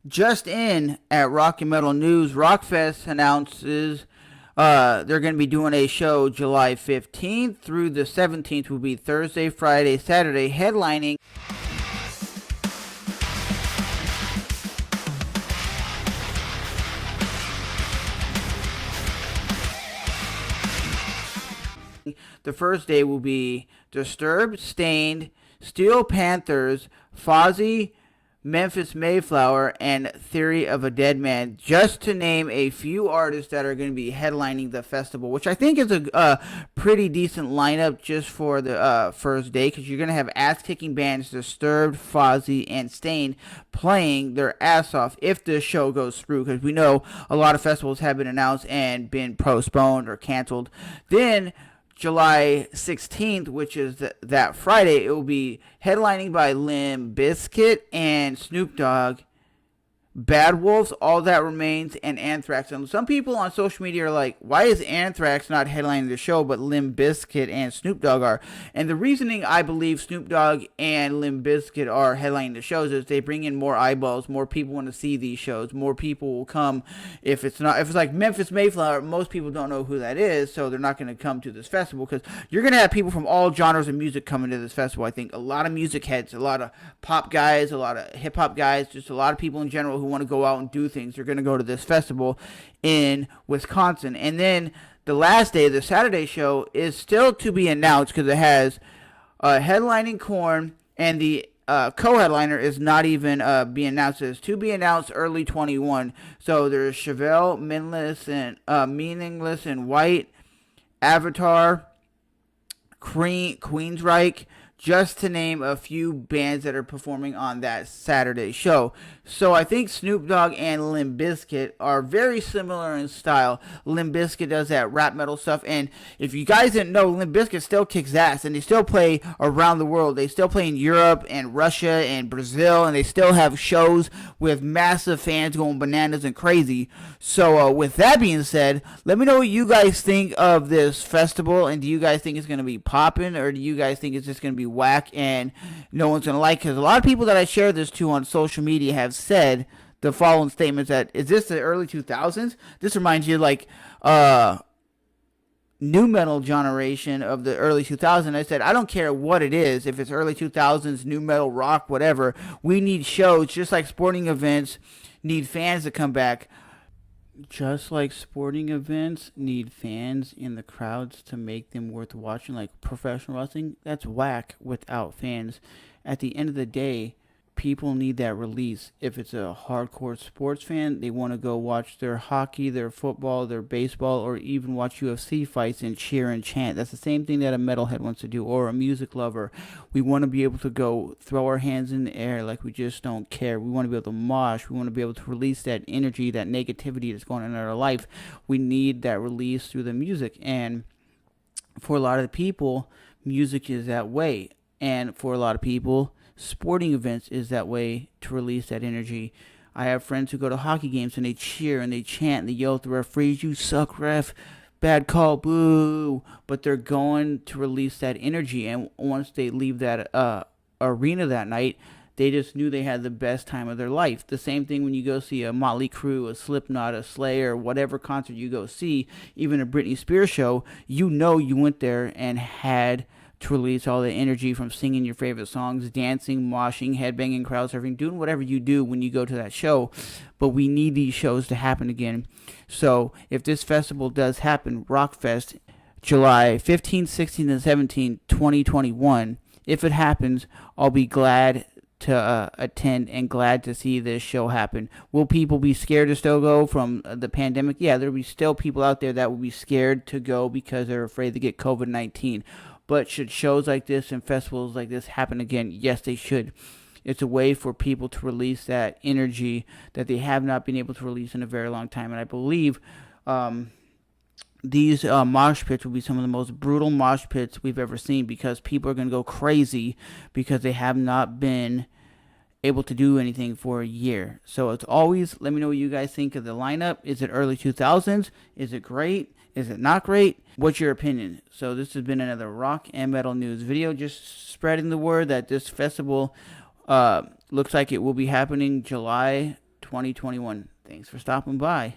Just in at Rock and Metal News, Rockfest announces they're going to be doing a show July 15th through the 17th. Will be Thursday, Friday, Saturday, headlining the first day will be Disturbed, Stained, Steel Panthers, Fozzy, Memphis Mayflower, and Theory of a Dead Man, just to name a few artists that are going to be headlining the festival, which I think is a pretty decent lineup just for the first day, because you're going to have ass-kicking bands Disturbed, Fozzy, and Stained playing their ass off if this show goes through, because we know a lot of festivals have been announced and been postponed or canceled. Then July 16th, which is that Friday, it will be headlining by Limpbizkit and Snoop Dogg, Bad Wolves, All That Remains, and Anthrax. And some people on social media are like, why is Anthrax not headlining the show, but Limpbizkit and Snoop Dogg are? And the reasoning I believe Snoop Dogg and Limpbizkit are headlining the shows is they bring in more eyeballs, more people want to see these shows, more people will come. If it's like Memphis Mayflower, most people don't know who that is, so they're not going to come to this festival, because you're going to have people from all genres of music coming to this festival. I think a lot of music heads, a lot of pop guys, a lot of hip hop guys, just a lot of people in general who want to go out and do things. They're going to go to this festival in Wisconsin. And then the last day, the Saturday show, is still to be announced, because it has headlining Korn, and the co-headliner is not even being announced. It's to be announced early 21. So there's Chevelle, Meaningless and White, Avatar, Queensryche, just to name a few bands that are performing on that Saturday show. So I think Snoop Dogg and Limpbizkit are very similar in style. Limpbizkit does that rap metal stuff, and if you guys didn't know, Limpbizkit still kicks ass, and they still play around the world. They still play in Europe and Russia and Brazil, and they still have shows with massive fans going bananas and crazy. So with that being said, let me know what you guys think of this festival, and do you guys think it's going to be popping, or do you guys think it's just going to be whack and no one's gonna like? Because a lot of people that I share this to on social media have said the following statements: that is this the early 2000s? This reminds you like new metal generation of the early 2000s. I said, I don't care what it is, if it's early 2000s, new metal, rock, whatever. We need shows, just like sporting events need fans to come back. Just like sporting events need fans in the crowds to make them worth watching, like professional wrestling, that's whack without fans. At the end of the day, people need that release. If it's a hardcore sports fan, they want to go watch their hockey, their football, their baseball, or even watch UFC fights and cheer and chant. That's the same thing that a metalhead wants to do, or a music lover. We want to be able to go throw our hands in the air like we just don't care. We want to be able to mosh. We want to be able to release that energy, that negativity that's going on in our life. We need that release through the music. And for a lot of the people, music is that way. And for a lot of people, sporting events is that way to release that energy. I have friends who go to hockey games and they cheer and they chant and they yell at the referees, "You suck, ref, bad call, boo." But they're going to release that energy, and once they leave that arena that night, they just knew they had the best time of their life. The same thing when you go see a Motley Crue, a Slipknot, a Slayer, whatever concert you go see, even a Britney Spears show, you know you went there and had to release all the energy from singing your favorite songs, dancing, moshing, headbanging, crowd surfing, doing whatever you do when you go to that show. But we need these shows to happen again. So if this festival does happen, Rockfest, July 15, 16, and 17, 2021, if it happens, I'll be glad to attend and glad to see this show happen. Will people be scared to still go from the pandemic? Yeah, there'll be still people out there that will be scared to go because they're afraid to get COVID-19. But should shows like this and festivals like this happen again? Yes, they should. It's a way for people to release that energy that they have not been able to release in a very long time. And I believe these mosh pits will be some of the most brutal mosh pits we've ever seen, because people are going to go crazy because they have not been able to do anything for a year. So it's always, let me know what you guys think of the lineup. Is it early 2000s? Is it great? Is it not great? What's your opinion? So this has been another rock and metal news video, just spreading the word that this festival looks like it will be happening July 2021. Thanks for stopping by.